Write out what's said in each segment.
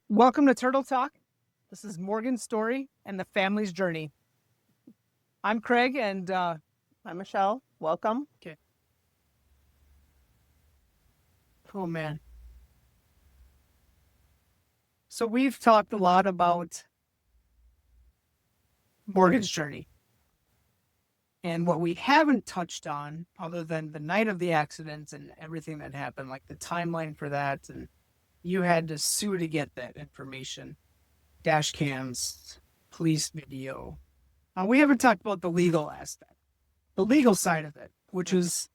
Welcome to Turtle Talk. This is Morgan's story and the family's journey. I'm Craig, and I'm Michelle. Welcome. okay. Oh man. So we've talked a lot about Morgan's journey, and what we haven't touched on, other than the night of the accident and everything that happened, like the timeline for that, and you had to sue to get that information, dash cams, police video. We haven't talked about the legal aspect, the legal side of it, which is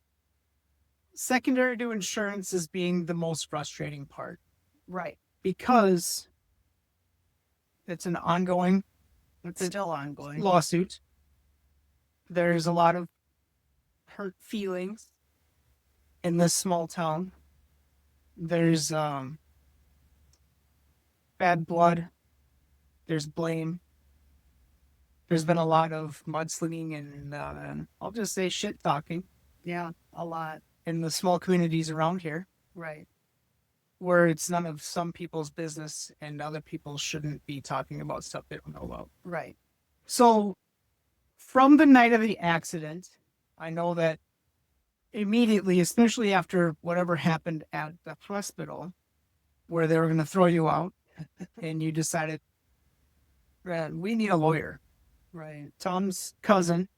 secondary to insurance as being the most frustrating part Right. because it's an ongoing It's still ongoing. lawsuit. There's a lot of hurt feelings in this small town. There's bad blood. There's blame. There's been a lot of mudslinging and I'll just say shit talking Yeah, a lot. in the small communities around here, Right. where it's none of some people's business and other people shouldn't be talking about stuff they don't know about. Right. So, from the night of the accident, I know that immediately, especially after whatever happened at the hospital, where they were going to throw you out, and you decided, we need a lawyer. Right. Tom's cousin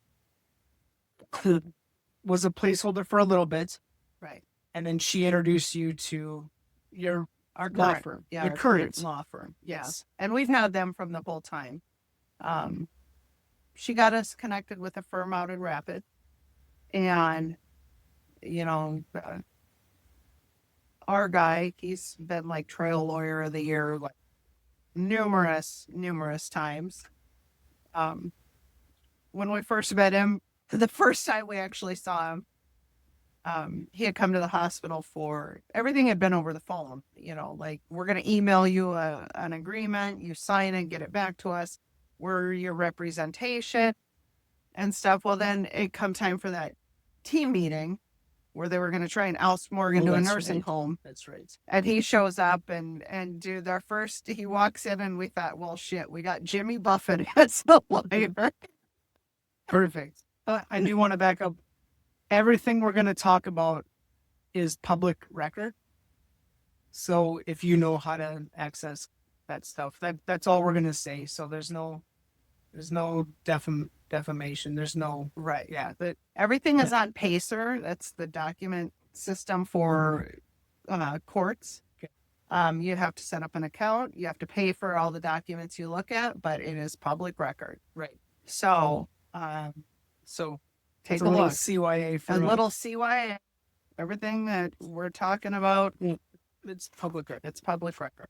was a placeholder for a little bit, Right. and then she introduced you to your Our law current, firm. yeah, Your our current. law firm. Yeah. Yes. And we've known them from the whole time. She got us connected with a firm out in Rapid, and our guy, he's been like trail lawyer of the year, like numerous times. When we first met him, the first time we actually saw him, he had come to the hospital for everything had been over the phone. Like, we're going to email you an agreement, you sign it, get it back to us. We're your representation and stuff. Well, then it come time for that team meeting where they were going to try and oust Morgan to a nursing home. That's right. And he shows up and dude, he walks in and we thought, well, shit, we got Jimmy Buffett as the lawyer. Perfect. I do want to back up. Everything we're going to talk about is public record. So if you know how to access that stuff, that's all we're going to say. So there's no defamation. There's no, Right. yeah. Everything is on Pacer. That's the document system for courts. Okay. You have to set up an account. You have to pay for all the documents you look at, but it is public record. Right. So So take it's a a little look. CYA for A little CYA. Everything that we're talking about, it's public record. it's public record.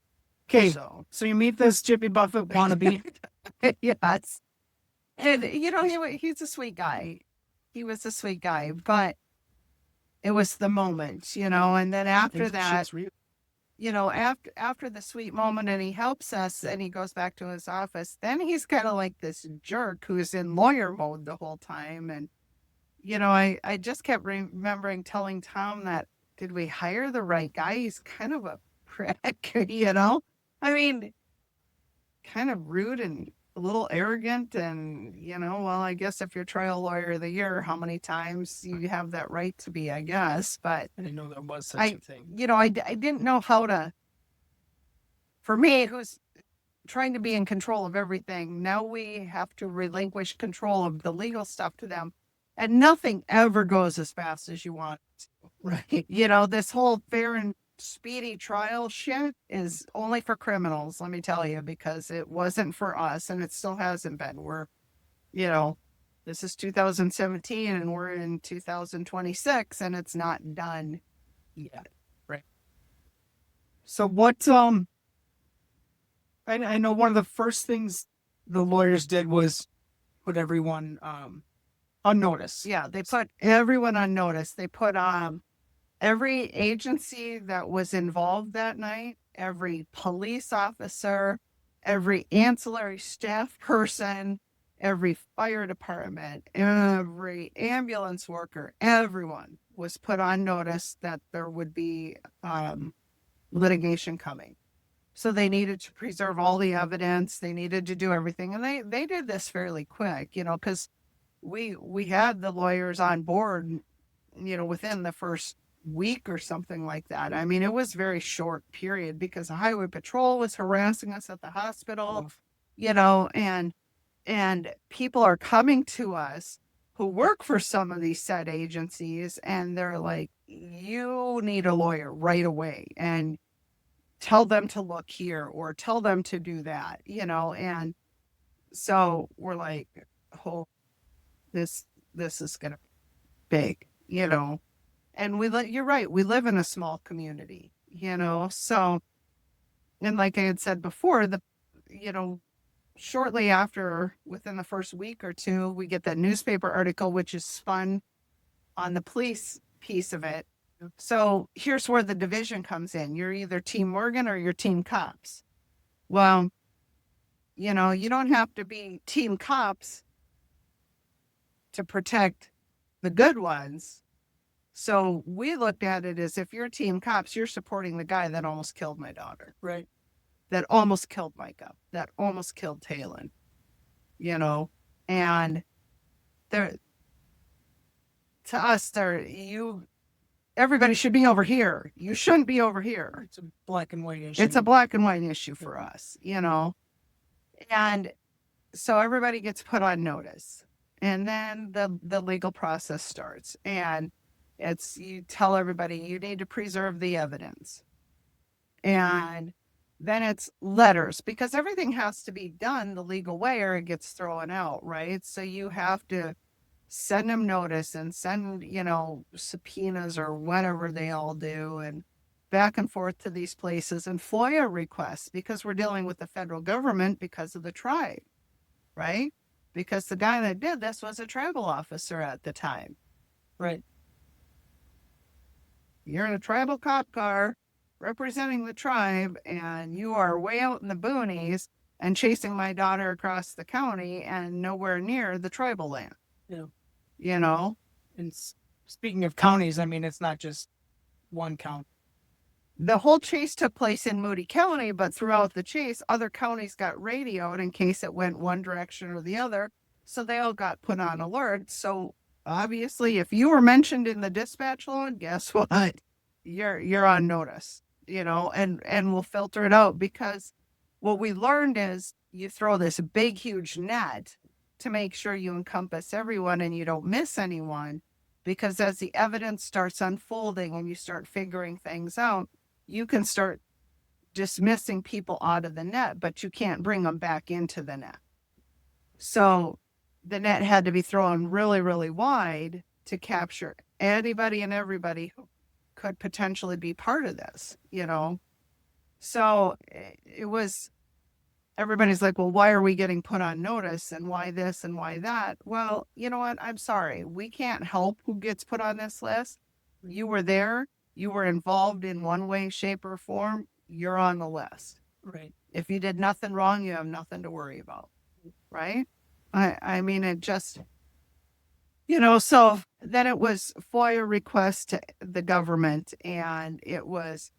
Okay. So So you meet this Jimmy Buffett wannabe. yes. And he's a sweet guy. He was a sweet guy, but it was the moment, and then after that, after the sweet moment and he helps us and he goes back to his office, then he's kind of like this jerk who's in lawyer mode the whole time. And, I just kept remembering telling Tom that, did we hire the right guy? He's kind of a prick, I mean, kind of rude and a little arrogant. And, well, I guess if you're trial lawyer of the year, how many times you have that right to be, I guess. But I didn't know there was such a thing. I didn't know how to, for me, who's trying to be in control of everything, now we have to relinquish control of the legal stuff to them. And nothing ever goes as fast as you want it to. Right. This whole fair and speedy trial shit is only for criminals, let me tell you, because it wasn't for us and it still hasn't been. We're, this is 2017 and we're in 2026 and it's not done yet. Right. So what, I know one of the first things the lawyers did was put everyone on notice. Yeah, they put everyone on notice. They put every agency that was involved that night, every police officer, every ancillary staff person, every fire department, every ambulance worker, everyone was put on notice that there would be litigation coming. So they needed to preserve all the evidence. They needed to do everything. And they did this fairly quick, because we had the lawyers on board, within the first week or something like that. I mean, it was very short period because the highway patrol was harassing us at the hospital, and people are coming to us who work for some of these said agencies, and they're like, you need a lawyer right away, and tell them to look here or tell them to do that, and so we're like, oh, this is gonna be big, and you're right, we live in a small community, so, and like I had said before, you know shortly after, within the first week or two, we get that newspaper article, which is spun on the police piece of it. So here's where the division comes in. You're either Team Morgan or you're Team Cops. Well, you don't have to be Team Cops to protect the good ones. So we looked at it as, if you're Team Cops, you're supporting the guy that almost killed my daughter. Right. That almost killed Micah, that almost killed Talon, and there, to us, everybody should be over here. You shouldn't be over here. It's a black and white issue. It's a black and white issue for us, and so everybody gets put on notice, and then the legal process starts, and you tell everybody you need to preserve the evidence, and then it's letters, because everything has to be done the legal way or it gets thrown out, right? So you have to send them notice and send, subpoenas or whatever they all do, and back and forth to these places, and FOIA requests, because we're dealing with the federal government because of the tribe, right? Because the guy that did this was a tribal officer at the time. Right. You're in a tribal cop car representing the tribe, and you are way out in the boonies and chasing my daughter across the county and nowhere near the tribal land. Yeah. And speaking of counties, I mean, it's not just one county. The whole chase took place in Moody County, but throughout the chase, other counties got radioed in case it went one direction or the other. So they all got put on alert. So obviously, if you were mentioned in the dispatch log, guess what? You're on notice, and we'll filter it out, because what we learned is you throw this big, huge net to make sure you encompass everyone and you don't miss anyone, because as the evidence starts unfolding and you start figuring things out, you can start dismissing people out of the net, but you can't bring them back into the net. So the net had to be thrown really, really wide to capture anybody and everybody who could potentially be part of this, So it was, everybody's like, well, why are we getting put on notice, and why this and why that? Well, you know what? I'm sorry. We can't help who gets put on this list. You were there. You were involved in one way, shape, or form. You're on the list. Right. If you did nothing wrong, you have nothing to worry about. Right? I mean, it just, so then it was FOIA requests to the government, and it was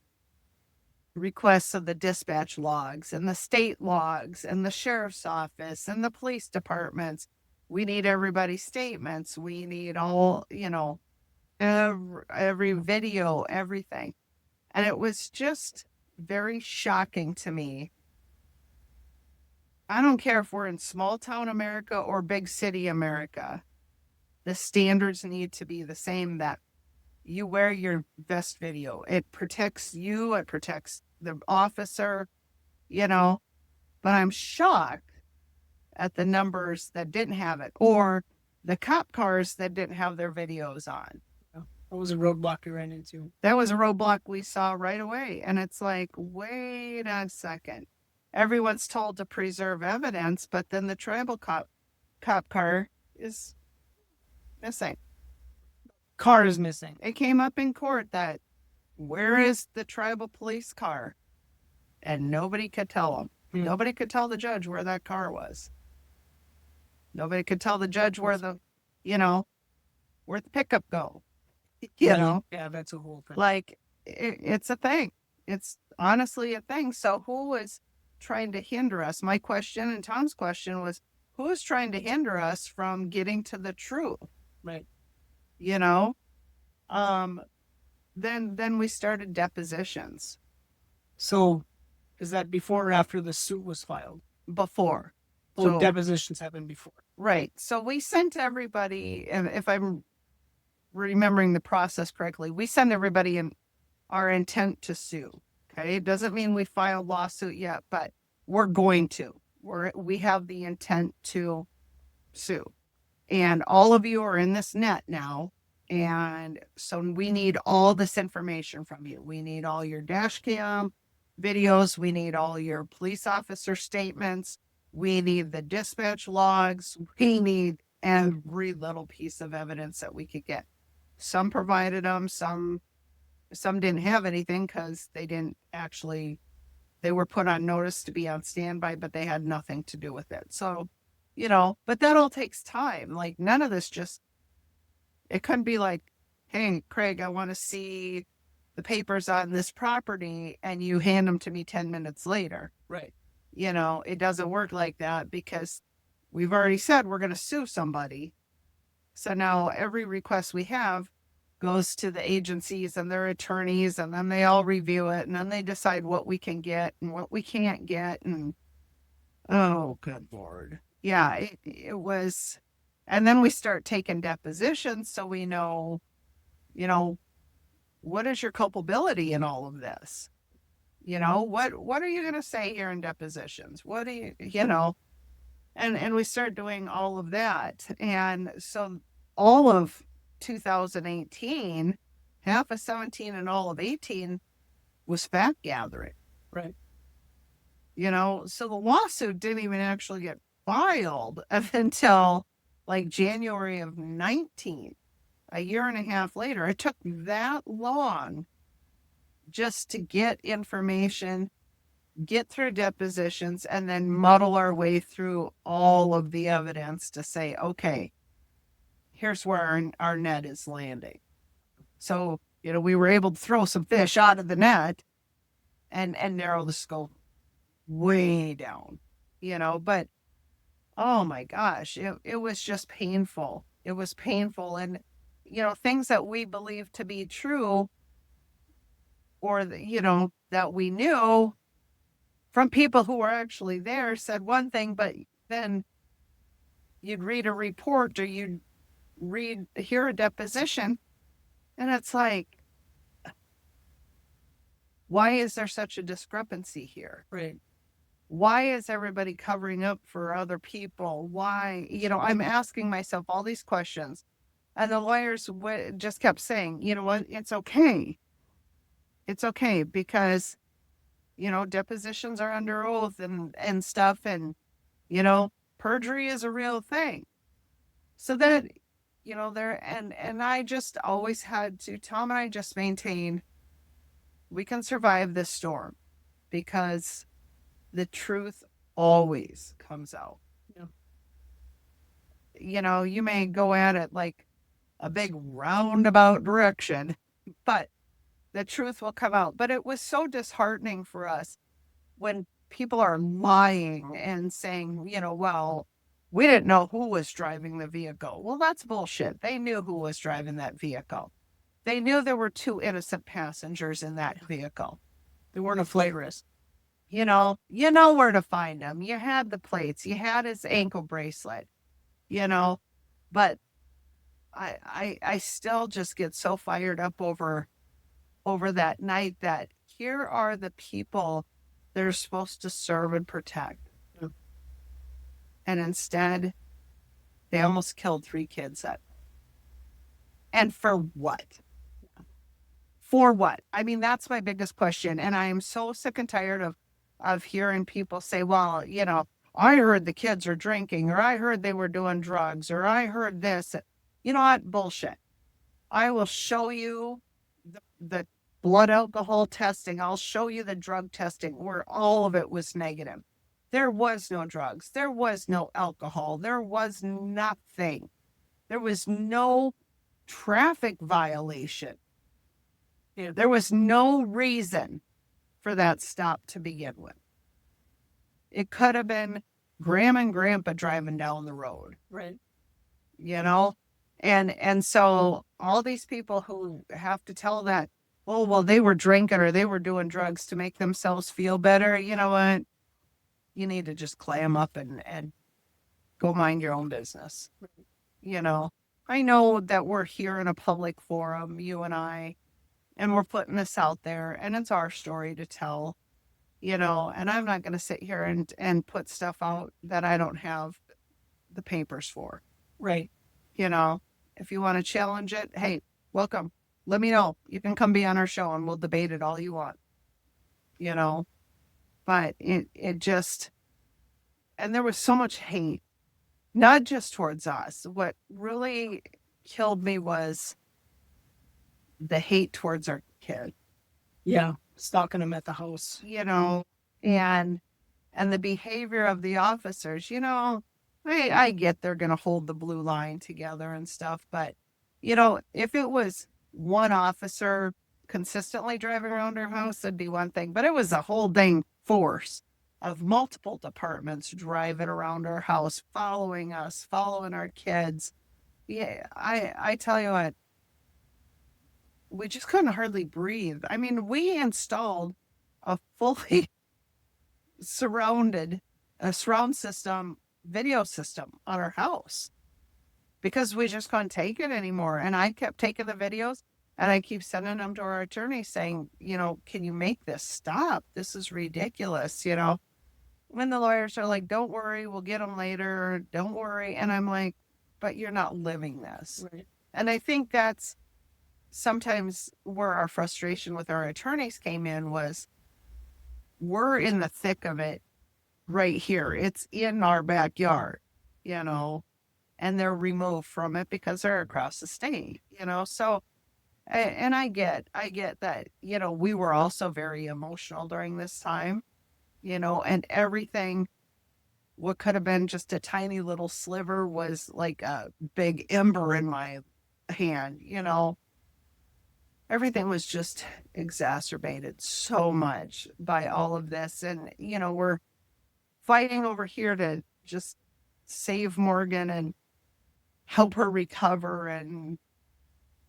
requests of the dispatch logs and the state logs and the sheriff's office and the police departments. We need everybody's statements. We need all, every video, everything. And it was just very shocking to me. I don't care if we're in small town America or big city America. The standards need to be the same, that you wear your best video. It protects you. It protects the officer, but I'm shocked at the numbers that didn't have it, or the cop cars that didn't have their videos on. That was a roadblock we ran into. That was a roadblock we saw right away. And it's like, wait a second. Everyone's told to preserve evidence, but then the tribal cop car is missing. Car is missing. It came up in court that, where is the tribal police car? And nobody could tell them. Nobody could tell the judge where that car was. Nobody could tell the judge where the pickup go. Yeah, that's a whole thing. Like, it's a thing. It's honestly a thing. So who was trying to hinder us? My question and Tom's question was, who is trying to hinder us from getting to the truth? Right. You know? Um, then we started depositions. So is that before or after the suit was filed? Before. So So depositions happened before. right. So we sent everybody, and if I'm remembering the process correctly, we send everybody in our intent to sue. Okay. It doesn't mean we filed lawsuit yet, but we're going to. We have the intent to sue. And all of you are in this net now. And so we need all this information from you. We need all your dash cam videos. We need all your police officer statements. We need the dispatch logs. We need every little piece of evidence that we could get. Some provided them, some didn't have anything because they were put on notice to be on standby, but they had nothing to do with it. So, but that all takes time. Like none of this it couldn't be like, hey, Craig, I want to see the papers on this property and you hand them to me 10 minutes later. Right. It doesn't work like that because we've already said we're going to sue somebody. So now every request we have goes to the agencies and their attorneys, and then they all review it, and then they decide what we can get and what we can't get. And oh, good Lord. Yeah, it was. And then we start taking depositions so we know, what is your culpability in all of this? What are you going to say here in depositions? What do and we start doing all of that. And so all of 2018, half of 17 and all of 18 was fact gathering. Right. So the lawsuit didn't even actually get filed until like January of 19, a year and a half later. It took that long just to get information, get through depositions, and then muddle our way through all of the evidence to say, okay, here's where our net is landing. So, we were able to throw some fish out of the net and narrow the scope way down, but oh my gosh, it was just painful. It was painful. And, things that we believe to be true or, that we knew from people who were actually there said one thing, but then you'd read a report or you'd hear a deposition, and it's like, why is there such a discrepancy here? Right. Why is everybody covering up for other people? Why, I'm asking myself all these questions, and the lawyers just kept saying, you know what, it's okay. It's okay because, depositions are under oath and stuff, and, perjury is a real thing. So that, and I just always had to, Tom and I just maintained we can survive this storm because the truth always comes out. Yeah. You may go at it like a big roundabout direction, but the truth will come out. But it was so disheartening for us when people are lying and saying, well, we didn't know who was driving the vehicle. Well, that's bullshit. They knew who was driving that vehicle. They knew there were 2 innocent passengers in that vehicle. They weren't a flight risk. You know where to find him. You had the plates. You had his ankle bracelet. But I still just get so fired up over that night that here are the people that are supposed to serve and protect. Yeah. And instead, they almost killed 3 kids. And for what? For what? I mean, that's my biggest question. And I am so sick and tired of hearing people say, well, I heard the kids are drinking, or I heard they were doing drugs, or I heard this. You know what? Bullshit. I will show you the blood alcohol testing. I'll show you the drug testing where all of it was negative. There was no drugs. There was no alcohol. There was nothing. There was no traffic violation. There was no reason for that stop to begin with. It could have been Grandma and Grandpa driving down the road. Right. You know? And so all these people who have to tell that, oh, well, they were drinking or they were doing drugs to make themselves feel better. You know what? You need to just clam up and go mind your own business. You know, I know that we're here in a public forum, you and we're putting this out there, and it's our story to tell, and I'm not going to sit here and put stuff out that I don't have the papers for. Right. If you want to challenge it, hey, welcome. Let me know. You can come be on our show and we'll debate it all you want. But it just, and there was so much hate, not just towards us. What really killed me was the hate towards our kid. Yeah, stalking them at the house. And the behavior of the officers, I get they're going to hold the blue line together and stuff, but if it was one officer consistently driving around our house, that'd be one thing, but it was a whole dang force of multiple departments driving around our house, following us, following our kids. Yeah, I tell you what, we just couldn't hardly breathe. I mean, we installed a fully surround system, video system on our house because we just couldn't take it anymore. And I kept taking the videos and I keep sending them to our attorney saying, can you make this stop? This is ridiculous, When the lawyers are like, don't worry, we'll get them later. Don't worry. And I'm like, but you're not living this. Right. And I think that's sometimes where our frustration with our attorneys came in was we're in the thick of it right here. It's in our backyard, and they're removed from it because they're across the state, So, and I get that, we were also very emotional during this time, and everything, what could have been just a tiny little sliver was like a big ember in my hand, Everything was just exacerbated so much by all of this. And, we're fighting over here to just save Morgan and help her recover. And,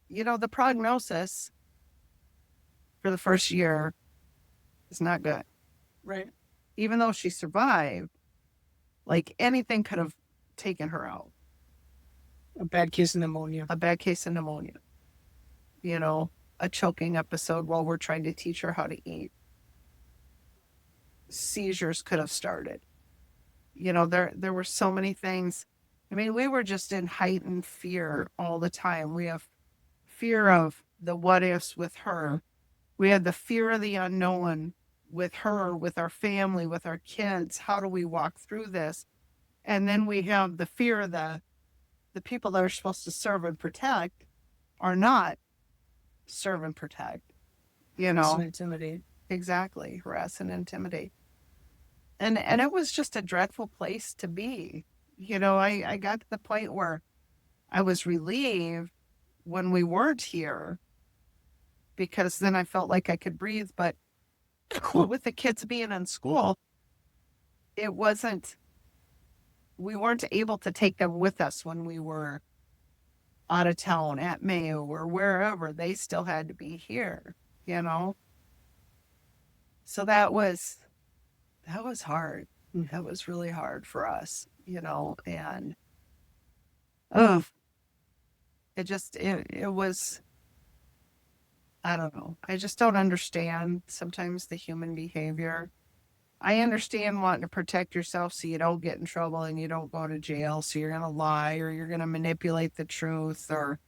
the prognosis for the first year is not good. Right. Even though she survived, like anything could have taken her out. A bad case of pneumonia. A choking episode while we're trying to teach her how to eat. Seizures could have started. There were so many things. I mean, we were just in heightened fear all the time. We have fear of the what ifs with her. We had the fear of the unknown with her, with our family, with our kids. How do we walk through this? And then we have the fear of the people that are supposed to serve and protect are not serve and protect. Intimidate. Exactly. Harass and intimidate. And it was just a dreadful place to be. I got to the point where I was relieved when we weren't here because then I felt like I could breathe. But with the kids being in school, we weren't able to take them with us when we were out of town at Mayo or wherever. They still had to be here, So that was hard. That was really hard for us, and it was, I don't know. I just don't understand sometimes the human behavior. I understand wanting to protect yourself so you don't get in trouble and you don't go to jail. So you're going to lie or you're going to manipulate the truth or,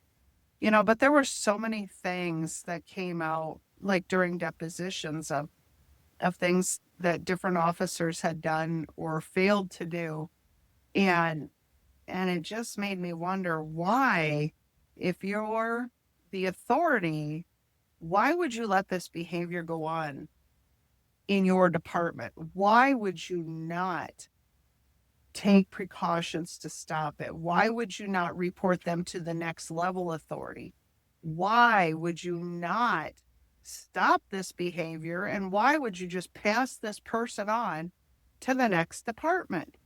but there were so many things that came out like during depositions of things that different officers had done or failed to do. And it just made me wonder why, if you're the authority, why would you let this behavior go on in your department? Why would you not take precautions to stop it? Why would you not report them to the next level authority? Why would you not stop this behavior? And why would you just pass this person on to the next department?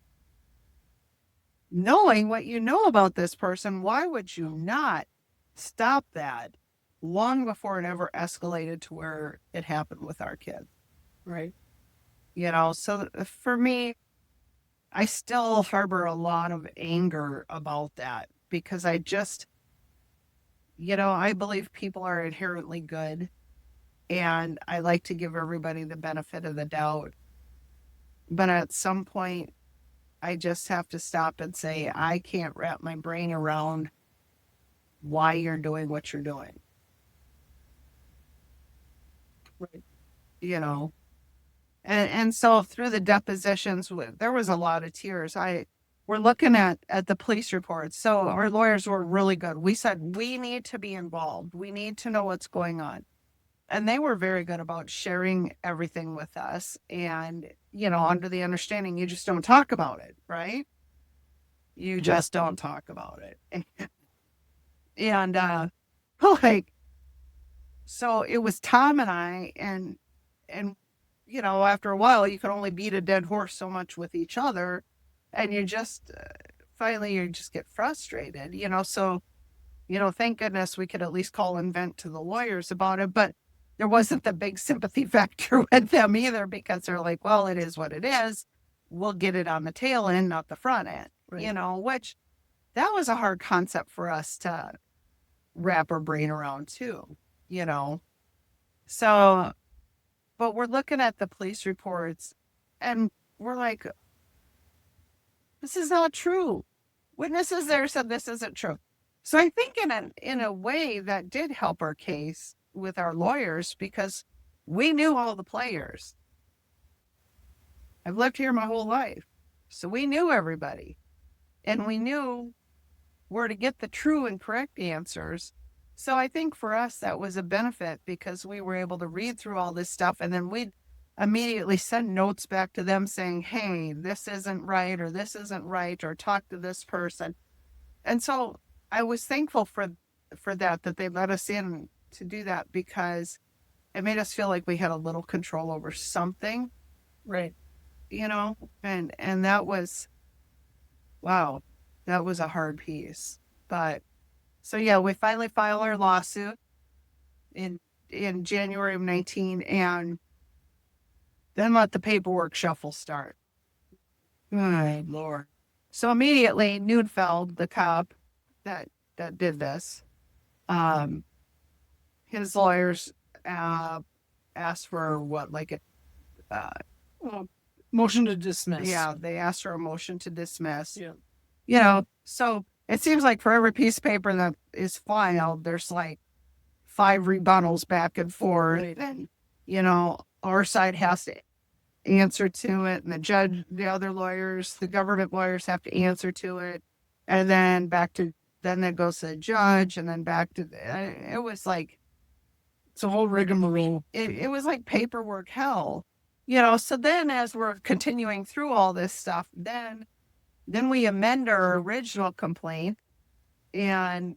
Knowing what you know about this person, why would you not stop that long before it ever escalated to where it happened with our kids? Right. So for me, I still harbor a lot of anger about that because I believe people are inherently good, and I like to give everybody the benefit of the doubt. But at some point, I just have to stop and say, I can't wrap my brain around why you're doing what you're doing. Right. And so through the depositions, there was a lot of tears. We're looking at the police reports. So our lawyers were really good. We said, we need to be involved. We need to know what's going on. And they were very good about sharing everything with us. And, under the understanding, you just don't talk about it, right? You just don't talk about it. And, like, so it was Tom and I, and, after a while, you can only beat a dead horse so much with each other. And you just, finally, you just get frustrated, so, thank goodness we could at least call and vent to the lawyers about it. But there wasn't the big sympathy factor with them either, because they're like, well, it is what it is. We'll get it on the tail end, not the front end, Right. which that was a hard concept for us to wrap our brain around too, you know. So, but we're looking at the police reports and we're like, this is not true. Witnesses there said this isn't true. So I think in a way that did help our case with our lawyers, because we knew all the players. I've lived here my whole life. So we knew everybody, and we knew where to get the true and correct answers. So I think for us that was a benefit, because we were able to read through all this stuff, and then we'd immediately send notes back to them saying, hey, this isn't right, or this isn't right, or talk to this person. And so I was thankful for that they let us in to do that, because it made us feel like we had a little control over something, Right. and that was, wow, that was a hard piece. But so yeah, we finally filed our lawsuit in January of 19, and then let the paperwork shuffle start. Good Lord. So immediately Neufeld, the cop that did this, his lawyers asked for what, like a motion to dismiss. Yeah, they asked for a motion to dismiss. Yeah. So it seems like for every piece of paper that is filed, there's like 5 rebuttals back and forth. Right. And, our side has to answer to it, and the judge, the other lawyers, the government lawyers have to answer to it. And then then it goes to the judge, and then back to it was like, it's a whole rigmarole. It was like paperwork hell. So then as we're continuing through all this stuff, then we amend our original complaint and,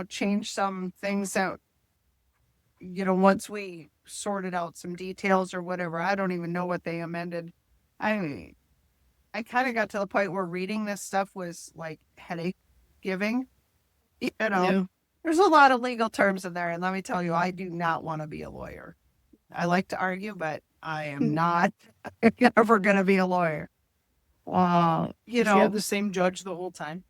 change some things that, once we sorted out some details or whatever, I don't even know what they amended. I kind of got to the point where reading this stuff was like headache giving. Yeah. There's a lot of legal terms in there. And let me tell you, I do not want to be a lawyer. I like to argue, but I am not ever going to be a lawyer. Did you have the same judge the whole time?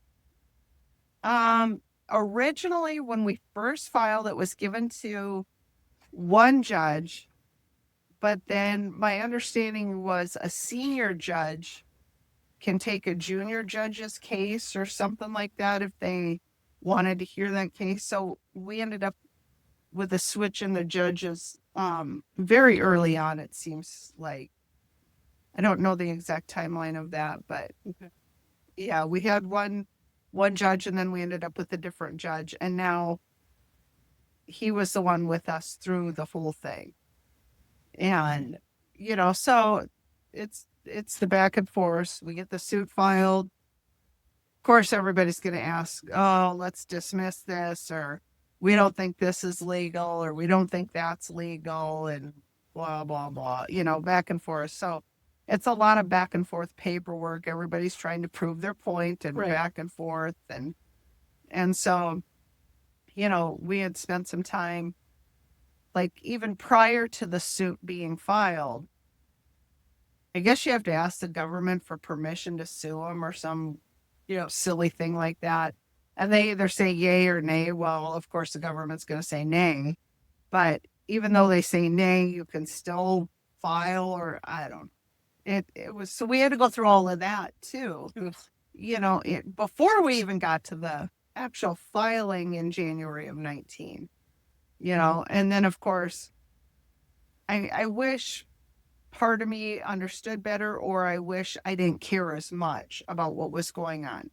Originally, when we first filed, it was given to one judge, but then my understanding was a senior judge can take a junior judge's case or something like that if they wanted to hear that case. So we ended up with a switch in the judges very early on, it seems like. I don't know the exact timeline of that, but okay. Yeah, we had one judge, and then we ended up with a different judge, and now he was the one with us through the whole thing. And so it's the back and forth. We get the suit filed. Of course, everybody's going to ask, oh, let's dismiss this, or we don't think this is legal, or we don't think that's legal, and blah, blah, blah, back and forth. So it's a lot of back and forth paperwork. Everybody's trying to prove their point and back and forth. And so, we had spent some time, like even prior to the suit being filed. I guess you have to ask the government for permission to sue them or some, silly thing like that. And they either say yay or nay. Well, of course, the government's going to say nay. But even though they say nay, you can still file, or I don't. It was, so we had to go through all of that too. Before we even got to the actual filing in January of 19. And then of course, I wish part of me understood better, or I wish I didn't care as much about what was going on,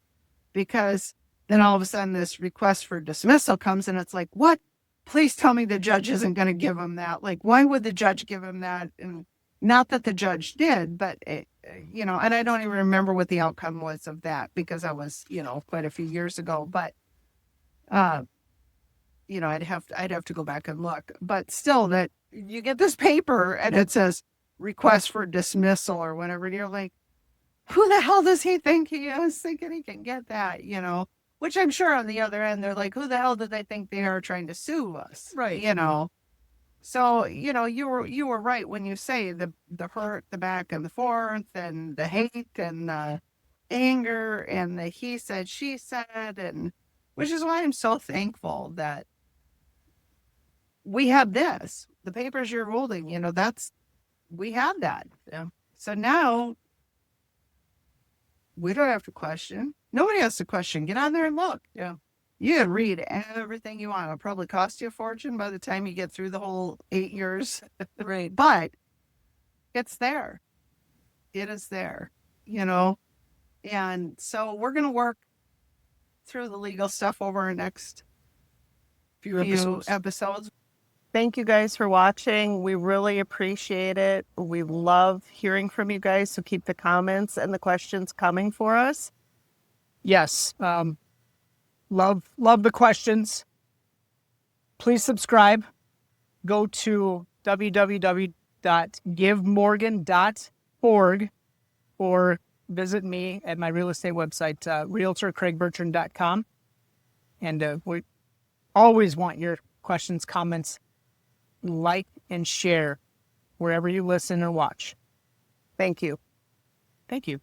because then all of a sudden this request for dismissal comes, and it's like, what? Please tell me the judge isn't going to give him that. Like, why would the judge give him that? And not that the judge did, but and I don't even remember what the outcome was of that, because that was, quite a few years ago. But, I'd have to go back and look. But still, that you get this paper and it says request for dismissal or whatever, and you're like, who the hell does he think he is, thinking he can get that, which I'm sure on the other end, they're like, who the hell do they think they are trying to sue us? Right. So, you were right when you say the hurt, the back and the forth, and the hate and the anger and the he said, she said, and which is why I'm so thankful that we have this, the papers you're holding, we have that. Yeah. So now we don't have to question. Nobody has to question. Get on there and look. Yeah. You can read everything you want. It'll probably cost you a fortune by the time you get through the whole 8 years. Right. But it's there. It is there, And so we're going to work through the legal stuff over our next few episodes. Thank you guys for watching. We really appreciate it. We love hearing from you guys. So keep the comments and the questions coming for us. Yes. Love the questions. Please subscribe. Go to www.givemorgan.org or visit me at my real estate website, realtorcraigbertrand.com. And we always want your questions, comments, like, and share wherever you listen or watch. Thank you. Thank you.